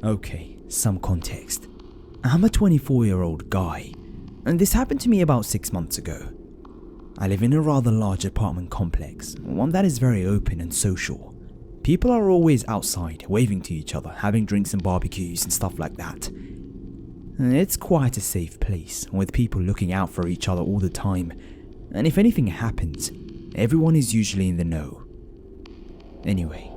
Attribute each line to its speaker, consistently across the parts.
Speaker 1: Okay, some context. I'm a 24-year-old guy, and this happened to me about 6 months ago. I live in a rather large apartment complex, one that is very open and social. People are always outside, waving to each other, having drinks and barbecues and stuff like that. It's quite a safe place, with people looking out for each other all the time, and if anything happens, everyone is usually in the know. Anyway,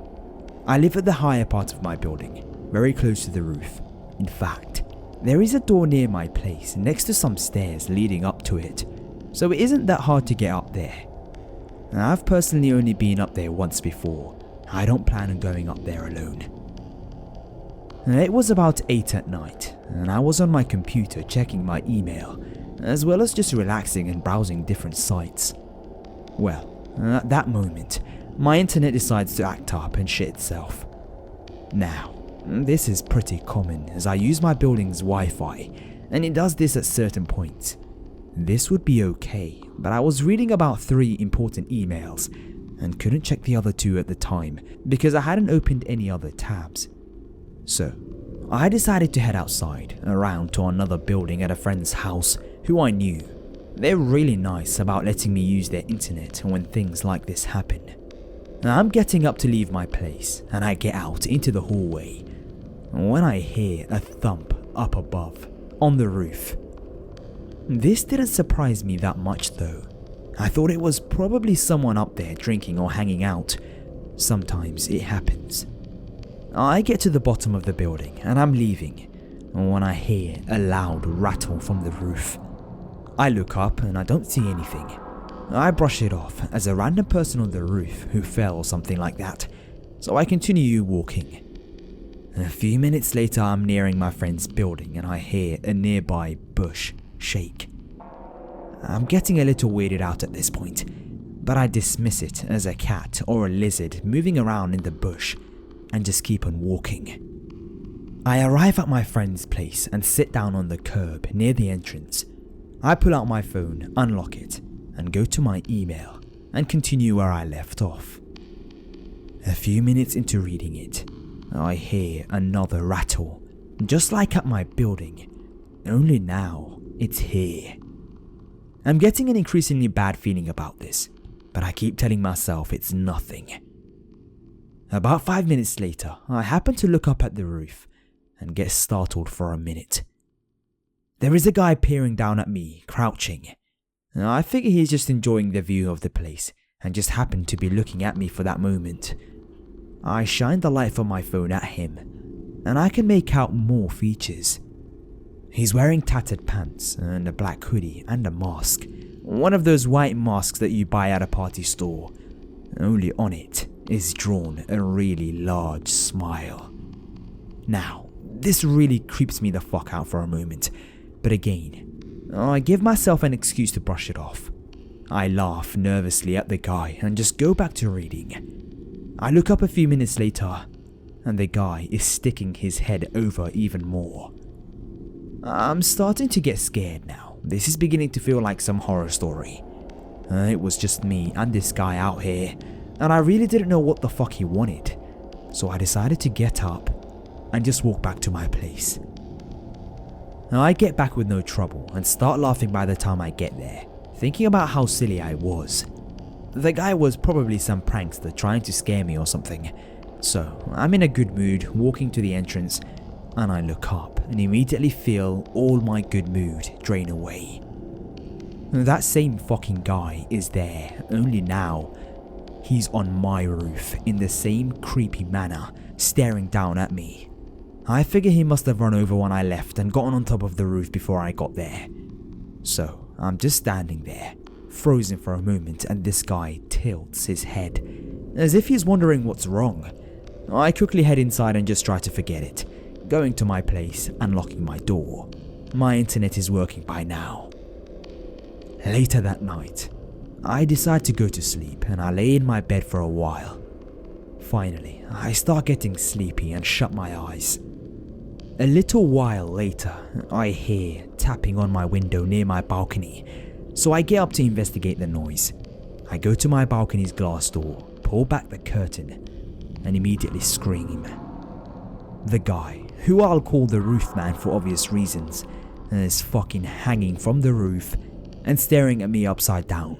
Speaker 1: I live at the higher part of my building, very close to the roof. In fact, there is a door near my place next to some stairs leading up to it, so it isn't that hard to get up there. I've personally only been up there once before. I don't plan on going up there alone. It was about 8 at night, and I was on my computer checking my email, as well as just relaxing and browsing different sites. Well, at that moment, my internet decides to act up and shit itself. Now, this is pretty common as I use my building's Wi-Fi, and it does this at certain points. This would be okay, but I was reading about 3 important emails and couldn't check the other 2 at the time because I hadn't opened any other tabs. So, I decided to head outside, around to another building at a friend's house who I knew. They're really nice about letting me use their internet when things like this happen. I'm getting up to leave my place, and I get out into the hallway when I hear a thump up above, on the roof. This didn't surprise me that much though. I thought it was probably someone up there drinking or hanging out. Sometimes it happens. I get to the bottom of the building and I'm leaving when I hear a loud rattle from the roof. I look up and I don't see anything. I brush it off as a random person on the roof who fell or something like that, so I continue walking. A few minutes later I'm nearing my friend's building and I hear a nearby bush shake. I'm getting a little weirded out at this point, but I dismiss it as a cat or a lizard moving around in the bush and just keep on walking. I arrive at my friend's place and sit down on the curb near the entrance. I pull out my phone, unlock it, and go to my email and continue where I left off. A few minutes into reading it, I hear another rattle, just like at my building, only now it's here. I'm getting an increasingly bad feeling about this, but I keep telling myself it's nothing. About 5 minutes later, I happen to look up at the roof and get startled for a minute. There is a guy peering down at me, crouching. I figure he's just enjoying the view of the place and just happened to be looking at me for that moment. I shine the light from my phone at him, and I can make out more features. He's wearing tattered pants and a black hoodie and a mask, one of those white masks that you buy at a party store. Only on it is drawn a really large smile. Now, this really creeps me the fuck out for a moment, but again, I give myself an excuse to brush it off. I laugh nervously at the guy and just go back to reading. I look up a few minutes later, and the guy is sticking his head over even more. I'm starting to get scared now. This is beginning to feel like some horror story. It was just me and this guy out here, and I really didn't know what the fuck he wanted. So I decided to get up and just walk back to my place. I get back with no trouble and start laughing by the time I get there, thinking about how silly I was. The guy was probably some prankster trying to scare me or something. So I'm in a good mood walking to the entrance, and I look up and immediately feel all my good mood drain away. That same fucking guy is there, only now he's on my roof in the same creepy manner, staring down at me. I figure he must have run over when I left and gotten on top of the roof before I got there. So I'm just standing there, frozen for a moment, and this guy tilts his head, as if he's wondering what's wrong. I quickly head inside and just try to forget it, going to my place and locking my door. My internet is working by now. Later that night, I decide to go to sleep and I lay in my bed for a while. Finally, I start getting sleepy and shut my eyes. A little while later, I hear tapping on my window near my balcony, so I get up to investigate the noise. I go to my balcony's glass door, pull back the curtain, and immediately scream. The guy, who I'll call the roof man for obvious reasons, is fucking hanging from the roof and staring at me upside down.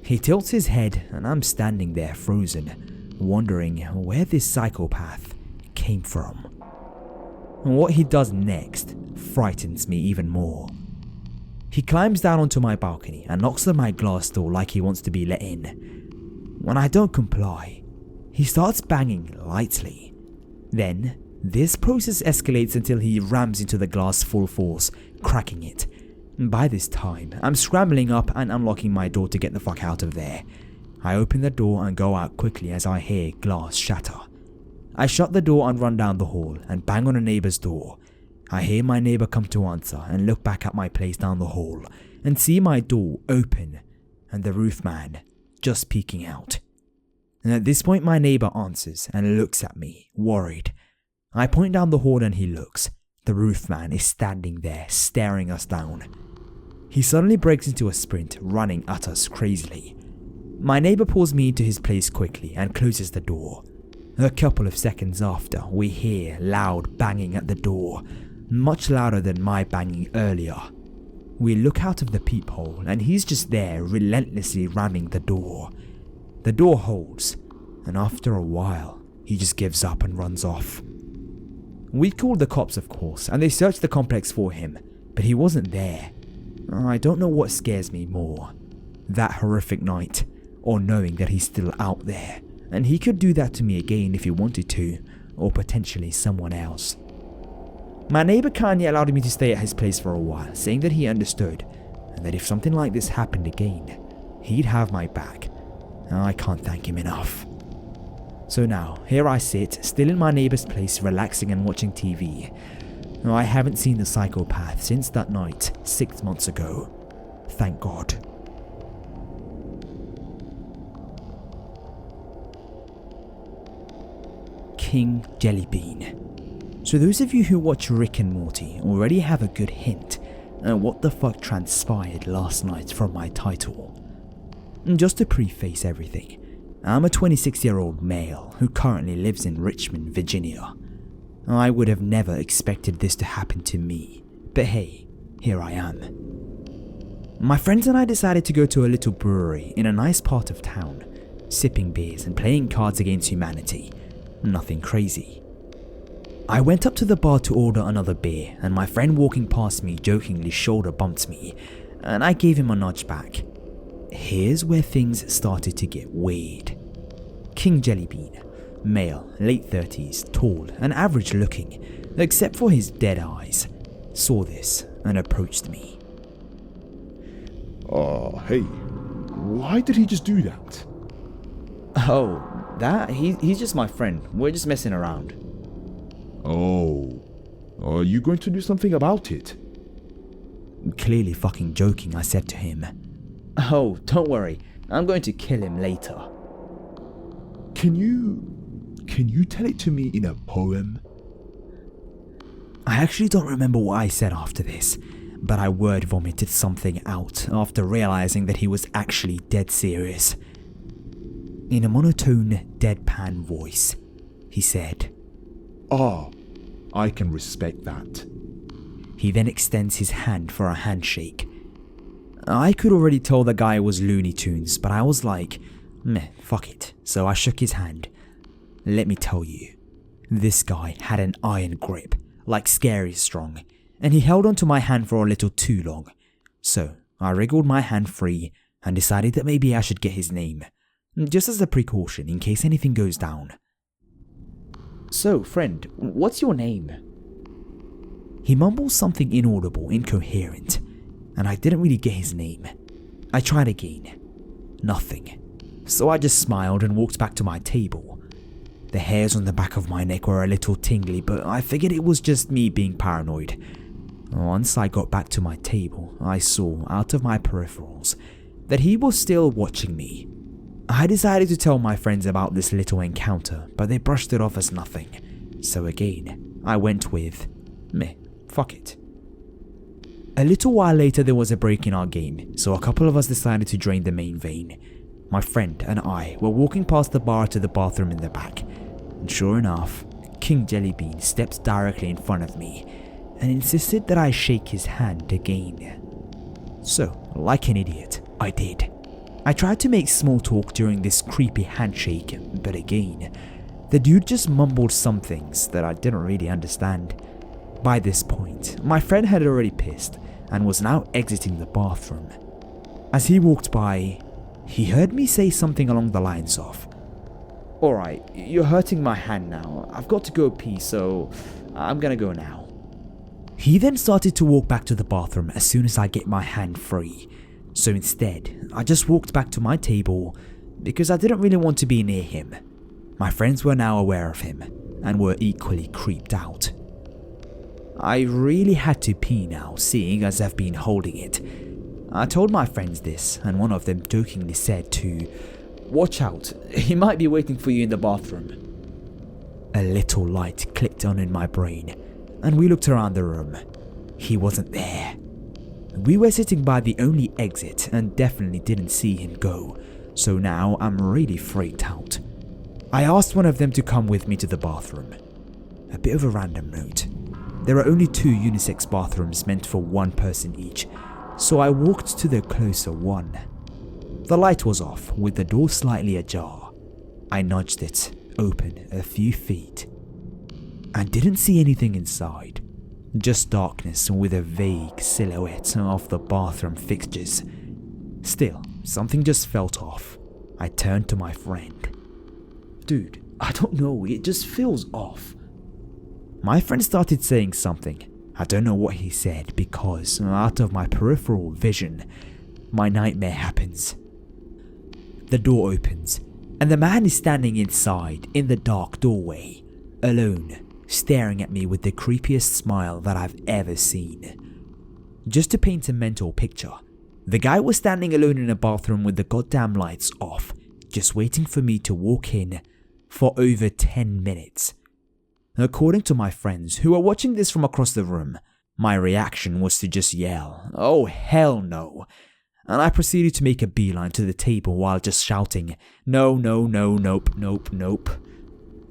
Speaker 1: He tilts his head and I'm standing there frozen, wondering where this psychopath came from. And what he does next frightens me even more. He climbs down onto my balcony and knocks on my glass door like he wants to be let in. When I don't comply, he starts banging lightly. Then, this process escalates until he rams into the glass full force, cracking it. By this time, I'm scrambling up and unlocking my door to get the fuck out of there. I open the door and go out quickly as I hear glass shatter. I shut the door and run down the hall and bang on a neighbor's door. I hear my neighbor come to answer and look back at my place down the hall and see my door open and the roof man just peeking out. And at this point my neighbor answers and looks at me, worried. I point down the hall and he looks. The roof man is standing there staring us down. He suddenly breaks into a sprint, running at us crazily. My neighbor pulls me into his place quickly and closes the door. A couple of seconds after, we hear loud banging at the door, much louder than my banging earlier. We look out of the peephole and he's just there relentlessly ramming the door. The door holds, and after a while, he just gives up and runs off. We called the cops, of course, and they searched the complex for him, but he wasn't there. I don't know what scares me more, that horrific night, or knowing that he's still out there, and he could do that to me again if he wanted to, or potentially someone else. My neighbor kindly allowed me to stay at his place for a while, saying that he understood, and that if something like this happened again, he'd have my back. I can't thank him enough. So now, here I sit, still in my neighbor's place, relaxing and watching TV. I haven't seen the psychopath since that night 6 months ago. Thank God. King Jellybean. So those of you who watch Rick and Morty already have a good hint at what the fuck transpired last night from my title. Just to preface everything, I'm a 26-year-old male who currently lives in Richmond, Virginia. I would have never expected this to happen to me, but hey, here I am. My friends and I decided to go to a little brewery in a nice part of town, sipping beers and playing Cards Against Humanity. Nothing crazy. I went up to the bar to order another beer, and my friend walking past me jokingly shoulder bumped me, and I gave him a nudge back. Here's where things started to get weird. King Jellybean, male, late 30s, tall and average looking, except for his dead eyes, saw this and approached me.
Speaker 2: Hey, why did he just do that?
Speaker 1: Oh, he's just my friend. We're just messing around.
Speaker 2: Oh, are you going to do something about it?
Speaker 1: Clearly fucking joking, I said to him. Oh, don't worry. I'm going to kill him later.
Speaker 2: Can you tell it to me in a poem?
Speaker 1: I actually don't remember what I said after this, but I word vomited something out after realizing that he was actually dead serious. In a monotone, deadpan voice, he said,
Speaker 2: I can respect that.
Speaker 1: He then extends his hand for a handshake. I could already tell the guy was Looney Tunes, but I was like, meh, fuck it. So I shook his hand. Let me tell you, this guy had an iron grip, like scary strong, and he held onto my hand for a little too long. So I wriggled my hand free and decided that maybe I should get his name, just as a precaution in case anything goes down. So, friend, what's your name? He mumbles something inaudible, incoherent, and I didn't really get his name. I tried again. Nothing. So I just smiled and walked back to my table. The hairs on the back of my neck were a little tingly, but I figured it was just me being paranoid. Once I got back to my table, I saw, out of my peripherals, that he was still watching me. I decided to tell my friends about this little encounter, but they brushed it off as nothing. So again, I went with, meh, fuck it. A little while later there was a break in our game, so a couple of us decided to drain the main vein. My friend and I were walking past the bar to the bathroom in the back, and sure enough, King Jellybean stepped directly in front of me and insisted that I shake his hand again. So, like an idiot, I did. I tried to make small talk during this creepy handshake, but again, the dude just mumbled some things that I didn't really understand. By this point, my friend had already pissed and was now exiting the bathroom. As he walked by, he heard me say something along the lines of, "Alright, you're hurting my hand now. I've got to go pee, so I'm gonna go now." He then started to walk back to the bathroom as soon as I get my hand free. So instead, I just walked back to my table because I didn't really want to be near him. My friends were now aware of him and were equally creeped out. I really had to pee now, seeing as I've been holding it. I told my friends this, and one of them jokingly said to, "Watch out, he might be waiting for you in the bathroom." A little light clicked on in my brain, and we looked around the room. He wasn't there. We were sitting by the only exit and definitely didn't see him go, so now I'm really freaked out. I asked one of them to come with me to the bathroom. A bit of a random note. There are only 2 unisex bathrooms meant for one person each, so I walked to the closer one. The light was off, with the door slightly ajar. I nudged it open a few feet and didn't see anything inside. Just darkness with a vague silhouette of the bathroom fixtures. Still, something just felt off. I turned to my friend. "Dude, I don't know, it just feels off." My friend started saying something. I don't know what he said because out of my peripheral vision, my nightmare happens. The door opens and the man is standing inside in the dark doorway, alone, staring at me with the creepiest smile that I've ever seen. Just to paint a mental picture, the guy was standing alone in a bathroom with the goddamn lights off, just waiting for me to walk in for over 10 minutes. According to my friends who were watching this from across the room, my reaction was to just yell, "Oh hell no," and I proceeded to make a beeline to the table while just shouting, "No, no, no, nope, nope, nope."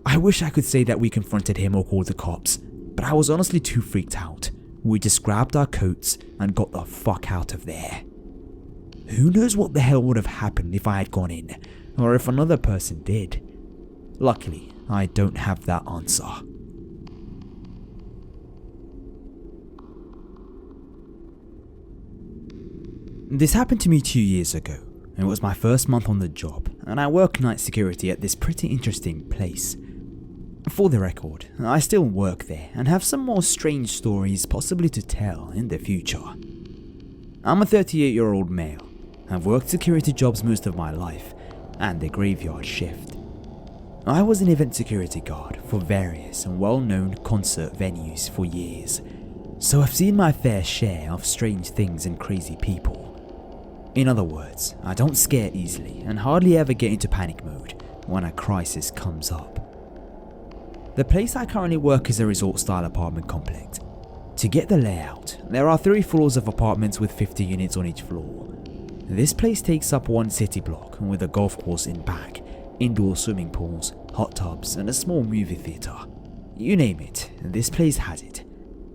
Speaker 1: I wish I could say that we confronted him or called the cops, but I was honestly too freaked out. We just grabbed our coats and got the fuck out of there. Who knows what the hell would have happened if I had gone in, or if another person did. Luckily, I don't have that answer. This happened to me 2 years ago. It was my first month on the job, and I work night security at this pretty interesting place. For the record, I still work there and have some more strange stories possibly to tell in the future. I'm a 38-year-old male. I've worked security jobs most of my life, and the graveyard shift. I was an event security guard for various and well-known concert venues for years, so I've seen my fair share of strange things and crazy people. In other words, I don't scare easily and hardly ever get into panic mode when a crisis comes up. The place I currently work is a resort-style apartment complex. To get the layout, there are 3 floors of apartments with 50 units on each floor. This place takes up one city block with a golf course in back, indoor swimming pools, hot tubs, and a small movie theatre. You name it, this place has it.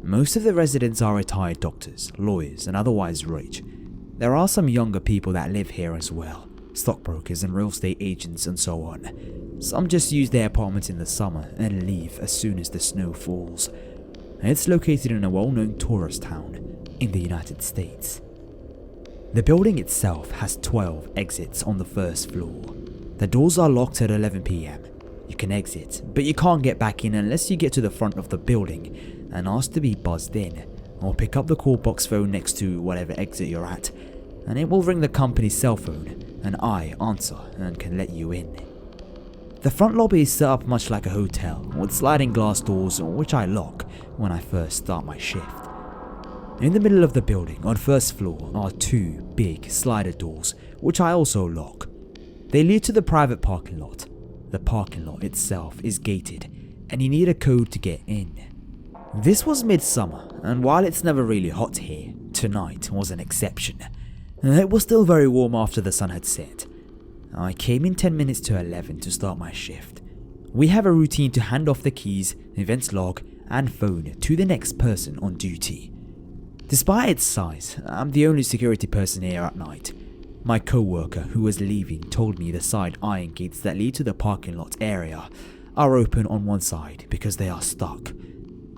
Speaker 1: Most of the residents are retired doctors, lawyers, and otherwise rich. There are some younger people that live here as well, stockbrokers and real estate agents and so on. Some just use their apartments in the summer and leave as soon as the snow falls. It's located in a well-known tourist town in the United States. The building itself has 12 exits on the first floor. The doors are locked at 11 PM. You can exit, but you can't get back in unless you get to the front of the building and ask to be buzzed in, or pick up the call box phone next to whatever exit you're at, and it will ring the company's cell phone, and I answer and can let you in. The front lobby is set up much like a hotel, with sliding glass doors which I lock when I first start my shift. In the middle of the building, on first floor, are 2 big slider doors, which I also lock. They lead to the private parking lot. The parking lot itself is gated, and you need a code to get in. This was midsummer, and while it's never really hot here, tonight was an exception. It was still very warm after the sun had set. I came in 10 minutes to 11 to start my shift. We have a routine to hand off the keys, events log, and phone to the next person on duty. Despite its size, I'm the only security person here at night. My co-worker who was leaving told me the side iron gates that lead to the parking lot area are open on one side because they are stuck.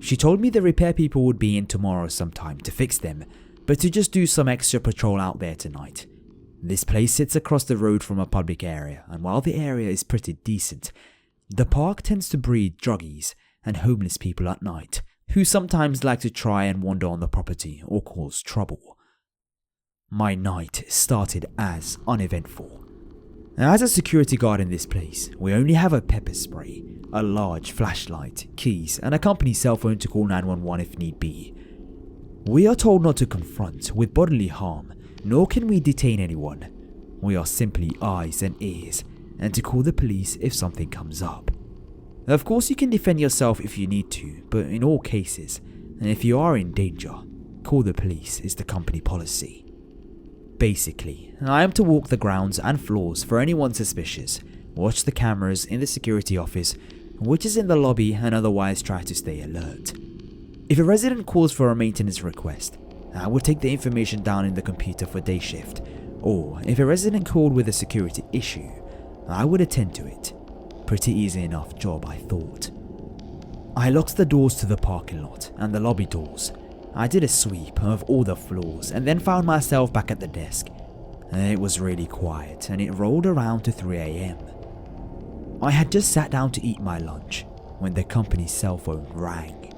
Speaker 1: She told me the repair people would be in tomorrow sometime to fix them, but to just do some extra patrol out there tonight. This place sits across the road from a public area, and while the area is pretty decent, the park tends to breed druggies and homeless people at night, who sometimes like to try and wander on the property or cause trouble. My night started as uneventful. As a security guard in this place, we only have a pepper spray, a large flashlight, keys, and a company cell phone to call 911 if need be. We are told not to confront with bodily harm, nor can we detain anyone. We are simply eyes and ears, and to call the police if something comes up. Of course you can defend yourself if you need to, but in all cases, and if you are in danger, call the police is the company policy. Basically, I am to walk the grounds and floors for anyone suspicious, watch the cameras in the security office, which is in the lobby, and otherwise try to stay alert. If a resident calls for a maintenance request, I would take the information down in the computer for day shift, or if a resident called with a security issue, I would attend to it. Pretty easy enough job, I thought. I locked the doors to the parking lot and the lobby doors. I did a sweep of all the floors and then found myself back at the desk. It was really quiet and it rolled around to 3 AM. I had just sat down to eat my lunch when the company's cell phone rang.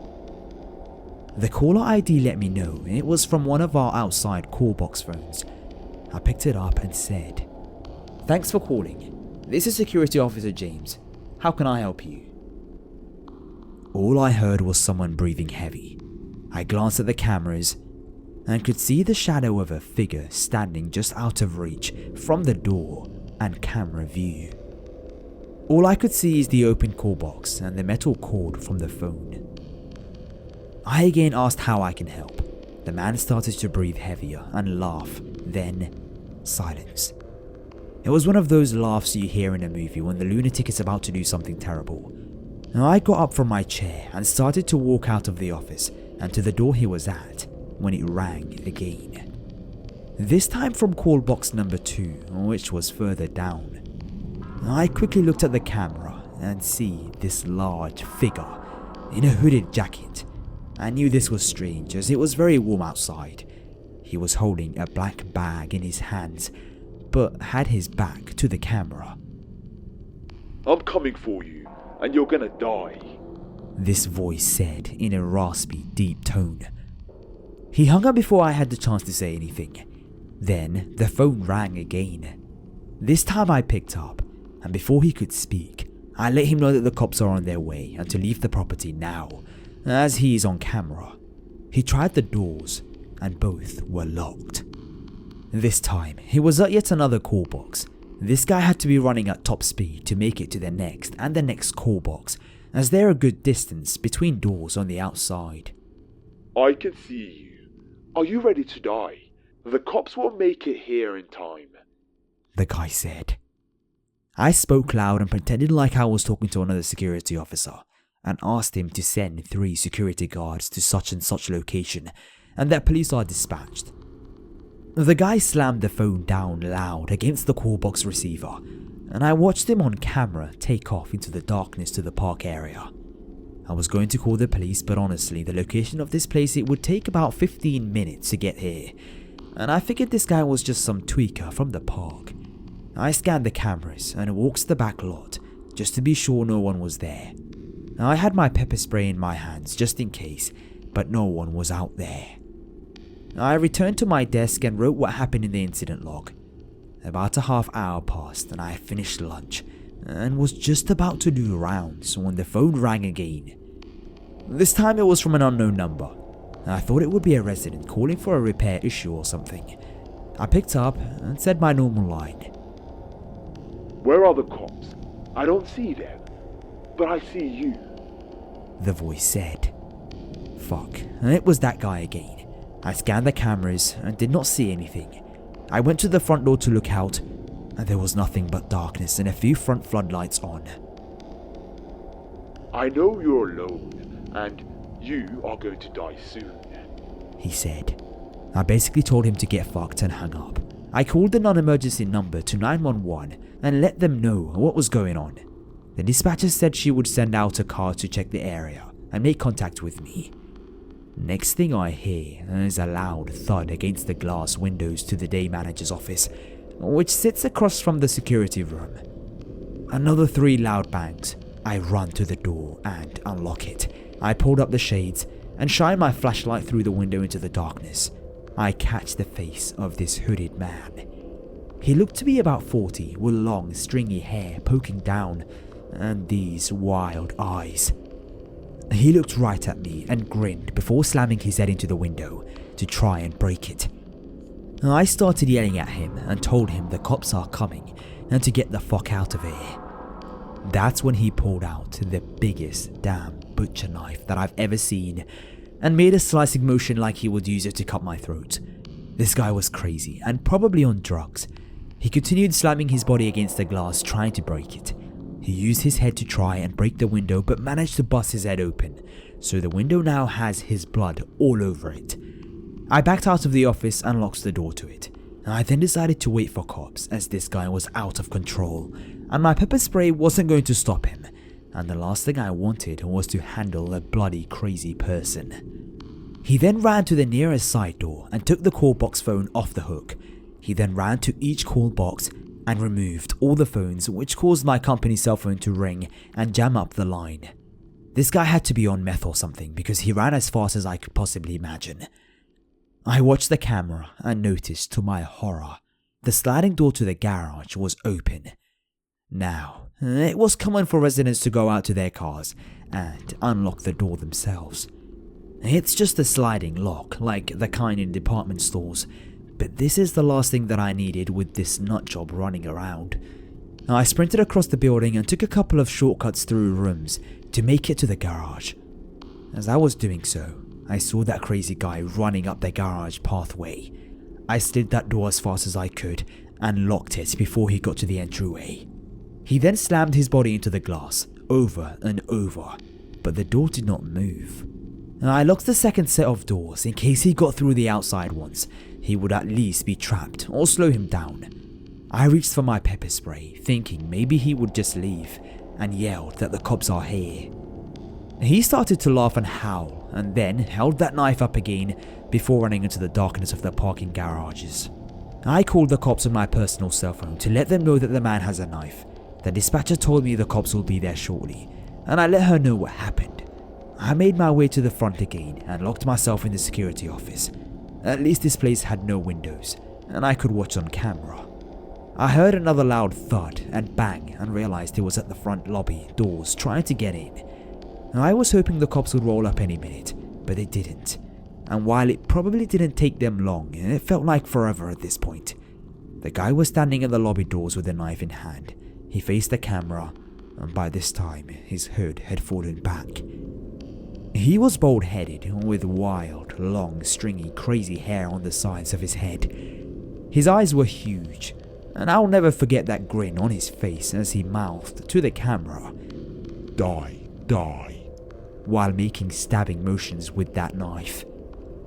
Speaker 1: The caller ID let me know it was from one of our outside call box phones. I picked it up and said, "Thanks for calling. This is Security Officer James. How can I help you?" All I heard was someone breathing heavy. I glanced at the cameras and could see the shadow of a figure standing just out of reach from the door and camera view. All I could see is the open call box and the metal cord from the phone. I again asked how I can help. The man started to breathe heavier and laugh, then silence. It was one of those laughs you hear in a movie when the lunatic is about to do something terrible. I got up from my chair and started to walk out of the office and to the door he was at when it rang again. This time from call box number 2, which was further down. I quickly looked at the camera and see this large figure in a hooded jacket. I knew this was strange as it was very warm outside. He was holding a black bag in his hands, but had his back to the camera.
Speaker 2: "I'm coming for you, and you're gonna die,"
Speaker 1: this voice said in a raspy, deep tone. He hung up before I had the chance to say anything. Then the phone rang again. This time I picked up, and before he could speak, I let him know that the cops are on their way and to leave the property now, as he is on camera. He tried the doors, and both were locked. This time, he was at yet another call box. This guy had to be running at top speed to make it to the next and the next call box, as they're a good distance between doors on the outside.
Speaker 2: "I can see you. Are you ready to die? The cops won't make it here in time,"
Speaker 1: the guy said. I spoke loud and pretended like I was talking to another security officer, and asked him to send 3 security guards to such and such location, and that police are dispatched. The guy slammed the phone down loud against the call box receiver, and I watched him on camera take off into the darkness to the park area. I was going to call the police, but honestly, the location of this place, it would take about 15 minutes to get here, and I figured this guy was just some tweaker from the park. I scanned the cameras and walked to the back lot just to be sure no one was there. I had my pepper spray in my hands just in case, but no one was out there. I returned to my desk and wrote what happened in the incident log. About a half hour passed and I finished lunch and was just about to do rounds when the phone rang again. This time it was from an unknown number. I thought it would be a resident calling for a repair issue or something. I picked up and said my normal line.
Speaker 2: "Where are the cops? I don't see them, but I see you,"
Speaker 1: the voice said. Fuck, and it was that guy again. I scanned the cameras and did not see anything. I went to the front door to look out, and there was nothing but darkness and a few front floodlights on.
Speaker 2: I know you're alone, and you are going to die soon,
Speaker 1: he said. I basically told him to get fucked and hung up. I called the non-emergency number to 911 and let them know what was going on. The dispatcher said she would send out a car to check the area and make contact with me. Next thing I hear is a loud thud against the glass windows to the day manager's office, which sits across from the security room. Another 3 loud bangs. I run to the door and unlock it. I pulled up the shades and shine my flashlight through the window into the darkness. I catch the face of this hooded man. He looked to be about 40, with long, stringy hair poking down and these wild eyes. He looked right at me and grinned before slamming his head into the window to try and break it. I started yelling at him and told him the cops are coming and to get the fuck out of here. That's when he pulled out the biggest damn butcher knife that I've ever seen and made a slicing motion like he would use it to cut my throat. This guy was crazy and probably on drugs. He continued slamming his body against the glass, trying to break it. He used his head to try and break the window but managed to bust his head open, so the window now has his blood all over it. I backed out of the office and locked the door to it. I then decided to wait for cops as this guy was out of control and my pepper spray wasn't going to stop him, and the last thing I wanted was to handle a bloody crazy person. He then ran to the nearest side door and took the call box phone off the hook. He then ran to each call box and removed all the phones, which caused my company's cell phone to ring and jam up the line. This guy had to be on meth or something because he ran as fast as I could possibly imagine. I watched the camera and noticed, to my horror, the sliding door to the garage was open. Now, it was common for residents to go out to their cars and unlock the door themselves. It's just a sliding lock, like the kind in department stores, but this is the last thing that I needed with this nutjob running around. I sprinted across the building and took a couple of shortcuts through rooms to make it to the garage. As I was doing so, I saw that crazy guy running up the garage pathway. I slid that door as fast as I could and locked it before he got to the entryway. He then slammed his body into the glass, over and over, but the door did not move. I locked the second set of doors in case he got through the outside ones. He would at least be trapped or slow him down. I reached for my pepper spray, thinking maybe he would just leave, and yelled that the cops are here. He started to laugh and howl, and then held that knife up again before running into the darkness of the parking garages. I called the cops on my personal cell phone to let them know that the man has a knife. The dispatcher told me the cops will be there shortly, and I let her know what happened. I made my way to the front again and locked myself in the security office. At least this place had no windows, and I could watch on camera. I heard another loud thud and bang and realized it was at the front lobby doors trying to get in. I was hoping the cops would roll up any minute, but they didn't. And while it probably didn't take them long, it felt like forever at this point. The guy was standing at the lobby doors with a knife in hand. He faced the camera, and by this time his hood had fallen back. He was bald-headed, with wild, long, stringy, crazy hair on the sides of his head. His eyes were huge, and I'll never forget that grin on his face as he mouthed to the camera, "Die, die," while making stabbing motions with that knife.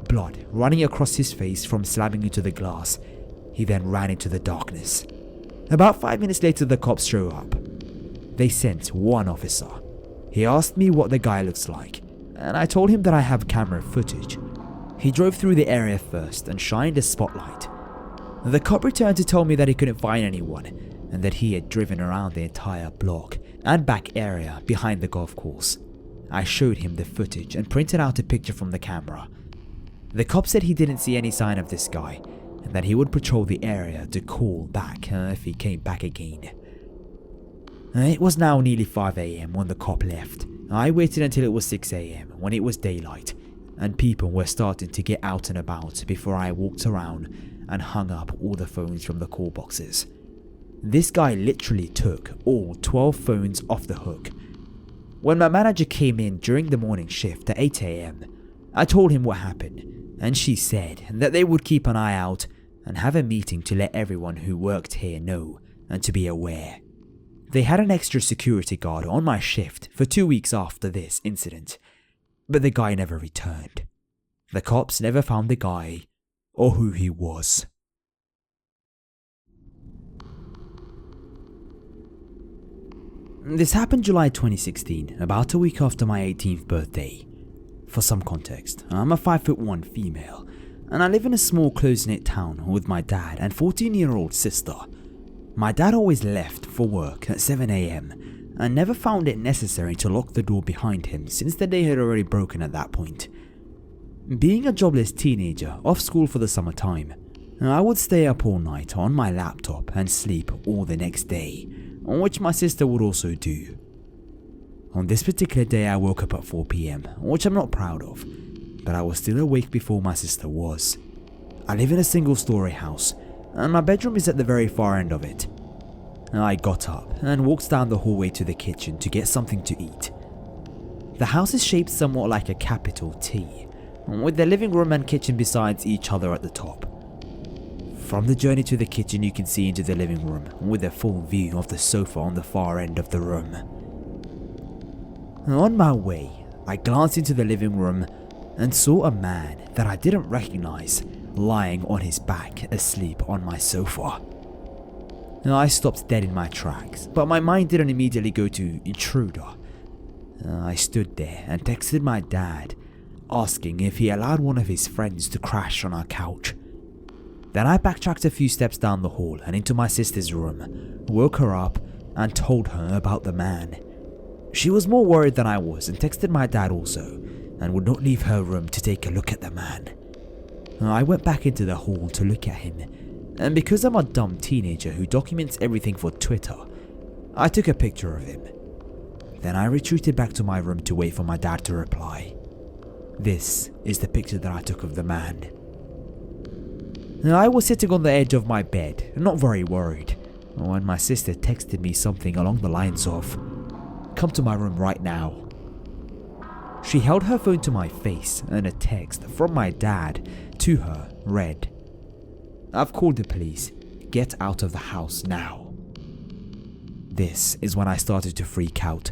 Speaker 1: Blood running across his face from slamming into the glass. He then ran into the darkness. About 5 minutes later, the cops show up. They sent one officer. He asked me what the guy looks like, and I told him that I have camera footage. He drove through the area first and shined a spotlight. The cop returned to tell me that he couldn't find anyone, and that he had driven around the entire block and back area behind the golf course. I showed him the footage and printed out a picture from the camera. The cop said he didn't see any sign of this guy, and that he would patrol the area to call back if he came back again. It was now nearly 5 AM when the cop left. I waited until it was 6 AM when it was daylight, and people were starting to get out and about before I walked around and hung up all the phones from the call boxes. This guy literally took all 12 phones off the hook. When my manager came in during the morning shift at 8 AM, I told him what happened, and she said that they would keep an eye out and have a meeting to let everyone who worked here know and to be aware. They had an extra security guard on my shift for 2 weeks after this incident, but the guy never returned. The cops never found the guy or who he was. This happened July 2016, about a week after my 18th birthday. For some context, I'm a 5'1" female, and I live in a small close-knit town with my dad and 14-year-old sister. My dad always left for work at 7 AM and never found it necessary to lock the door behind him since the day had already broken at that point. Being a jobless teenager off school for the summertime, I would stay up all night on my laptop and sleep all the next day, which my sister would also do. On this particular day I woke up at 4 PM, which I'm not proud of, but I was still awake before my sister was. I live in a single-story house, and my bedroom is at the very far end of it. I got up and walked down the hallway to the kitchen to get something to eat. The house is shaped somewhat like a capital T, with the living room and kitchen beside each other at the top. From the journey to the kitchen you can see into the living room with a full view of the sofa on the far end of the room. On my way, I glanced into the living room and saw a man that I didn't recognize lying on his back asleep on my sofa. I stopped dead in my tracks, but my mind didn't immediately go to intruder. I stood there and texted my dad, asking if he allowed one of his friends to crash on our couch. Then I backtracked a few steps down the hall and into my sister's room, woke her up and told her about the man. She was more worried than I was and texted my dad also, and would not leave her room to take a look at the man. I went back into the hall to look at him, and because I'm a dumb teenager who documents everything for Twitter, I took a picture of him. Then I retreated back to my room to wait for my dad to reply. This is the picture that I took of the man. I was sitting on the edge of my bed, not very worried, when my sister texted me something along the lines of, "Come to my room right now." She held her phone to my face and a text from my dad to her read, "I've called the police. Get out of the house now." This is when I started to freak out.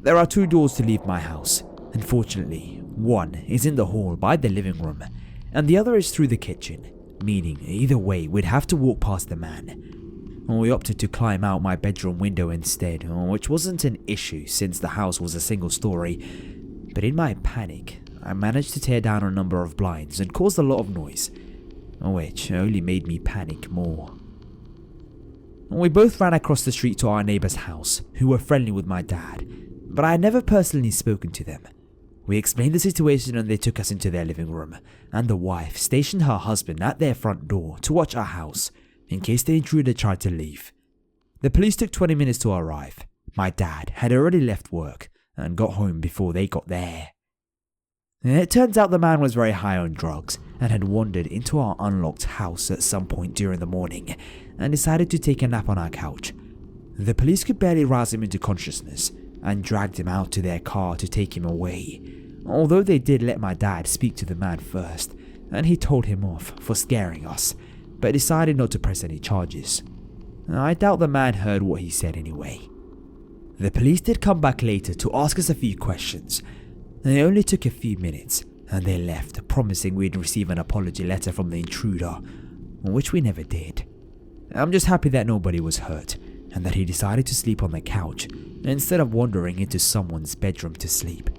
Speaker 1: There are 2 doors to leave my house. Unfortunately, one is in the hall by the living room, and the other is through the kitchen, meaning either way we'd have to walk past the man. We opted to climb out my bedroom window instead, which wasn't an issue since the house was a single story, but in my panic, I managed to tear down a number of blinds and caused a lot of noise, which only made me panic more. We both ran across the street to our neighbor's house, who were friendly with my dad, but I had never personally spoken to them. We explained the situation and they took us into their living room, and the wife stationed her husband at their front door to watch our house, in case the intruder tried to leave. The police took 20 minutes to arrive. My dad had already left work and got home before they got there. It turns out the man was very high on drugs and had wandered into our unlocked house at some point during the morning and decided to take a nap on our couch. The police could barely rouse him into consciousness and dragged him out to their car to take him away, although they did let my dad speak to the man first, and he told him off for scaring us, but decided not to press any charges. I doubt the man heard what he said anyway. The police did come back later to ask us a few questions. They only took a few minutes, and they left, promising we'd receive an apology letter from the intruder, which we never did. I'm just happy that nobody was hurt, and that he decided to sleep on the couch instead of wandering into someone's bedroom to sleep.